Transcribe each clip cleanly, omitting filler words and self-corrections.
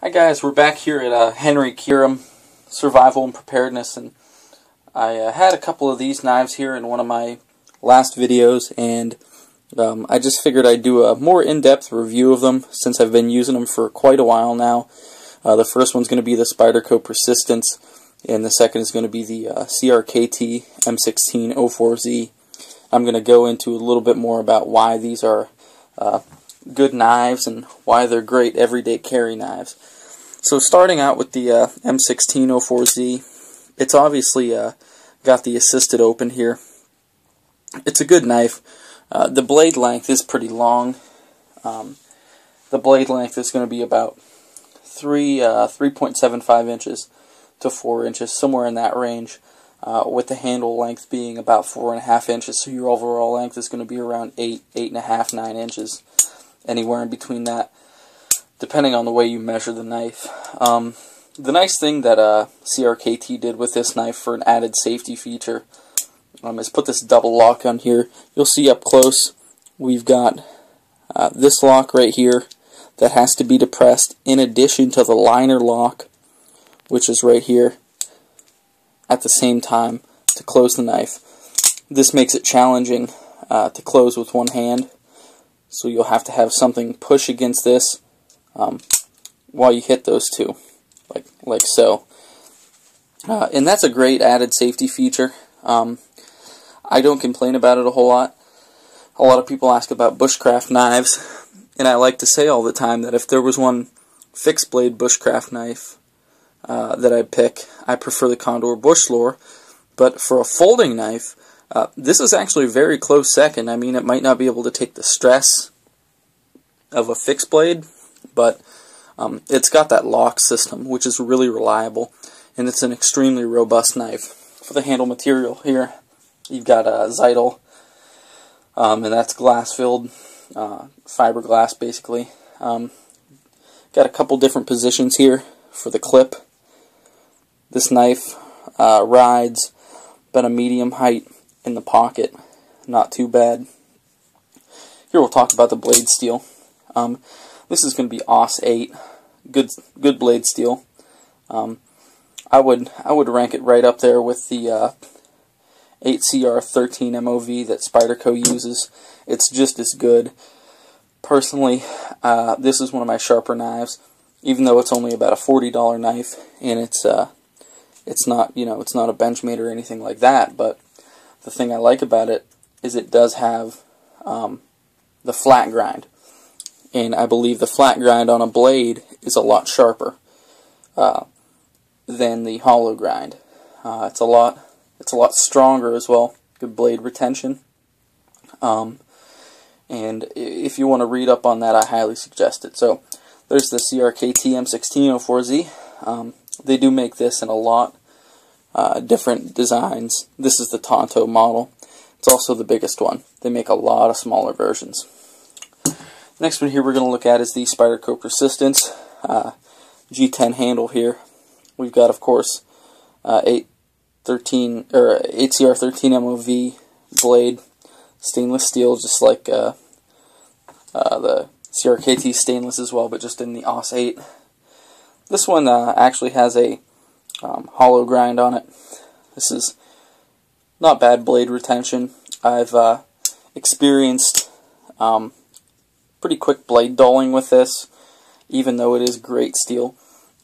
Hi guys, we're back here at Henry Kierum Survival and Preparedness, and I had a couple of these knives here in one of my last videos, and I just figured I'd do a more in-depth review of them since I've been using them for quite a while now. The first one's going to be the Spyderco Persistence, and the second is going to be the CRKT M16-04Z. I'm going to go into a little bit more about why these are good knives and why they're great everyday carry knives. So starting out with the M16-04Z, it's obviously got the assisted open here. It's a good knife. The blade length is pretty long. The blade length is going to be about 3.75 inches to 4 inches, somewhere in that range, with the handle length being about 4.5 inches, so your overall length is going to be around 8.5, 9 inches. Anywhere in between that, depending on the way you measure the knife. The nice thing that CRKT did with this knife for an added safety feature is put this double lock on here. You'll see up close we've got this lock right here that has to be depressed in addition to the liner lock, which is right here at the same time to close the knife. This makes it challenging to close with one hand. So you'll have to have something push against this while you hit those two, like so. And that's a great added safety feature. I don't complain about it a whole lot. A lot of people ask about bushcraft knives, and I like to say all the time that if there was one fixed blade bushcraft knife that I'd pick, I prefer the Condor Bushlore. But for a folding knife, this is actually a very close second. I mean, it might not be able to take the stress of a fixed blade, but it's got that lock system, which is really reliable, and it's an extremely robust knife. For the handle material here, you've got a Zytel, and that's glass-filled, fiberglass basically. Got a couple different positions here for the clip. This knife rides about a medium height in the pocket, not too bad. Here we'll talk about the blade steel. This is going to be AUS 8, good blade steel. I would rank it right up there with the 8CR13 MOV that Spyderco uses. It's just as good. Personally, this is one of my sharper knives, even though it's only about a $40 knife, and it's not, it's not a Benchmade or anything like that, but the thing I like about it is it does have the flat grind, and I believe the flat grind on a blade is a lot sharper than the hollow grind. It's a lot stronger as well. Good blade retention. And if you want to read up on that, I highly suggest it. So there's the CRKT M16-04Z. They do make this in a lot different designs. This is the Tonto model. It's also the biggest one. They make a lot of smaller versions. Next one here we're going to look at is the Spyderco Persistence G10 handle here. We've got, of course, 8CR13 MOV blade, stainless steel, just like the CRKT stainless as well, but just in the AUS 8. This one actually has a hollow grind on it. This is not bad blade retention. I've experienced pretty quick blade dulling with this, even though it is great steel.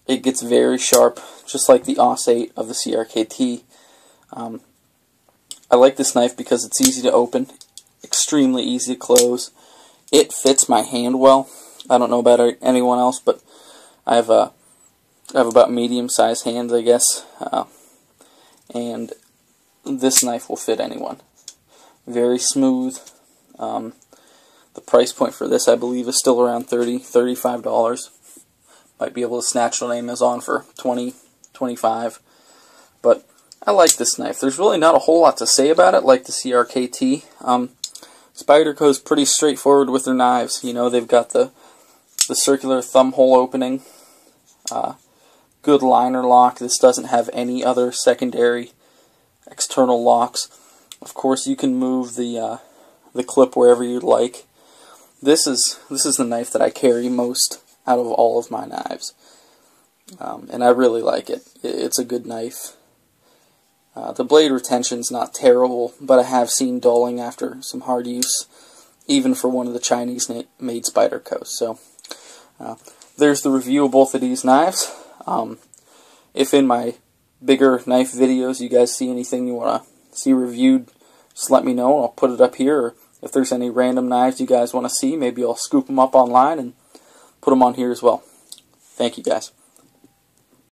It gets very sharp, just like the AUS 8 of the CRKT. I like this knife because it's easy to open, extremely easy to close. It fits my hand well. I don't know about anyone else, but I have about medium-sized hands, I guess, and this knife will fit anyone. Very smooth. The price point for this, I believe, is still around $30, $35. Might be able to snatch it on Amazon for $20, $25. But I like this knife. There's really not a whole lot to say about it, like the CRKT. Spyderco is pretty straightforward with their knives. You know, they've got the circular thumb hole opening. Good liner lock. This doesn't have any other secondary external locks. Of course, you can move the clip wherever you'd like. This is the knife that I carry most out of all of my knives. and I really like it. It's a good knife. The blade retention's not terrible, but I have seen dulling after some hard use, even for one of the Chinese-made Spydercos. So there's the review of both of these knives. If in my bigger knife videos you guys see anything you want to see reviewed, just let me know and I'll put it up here. Or if there's any random knives you guys want to see, maybe I'll scoop them up online and put them on here as well. Thank you guys.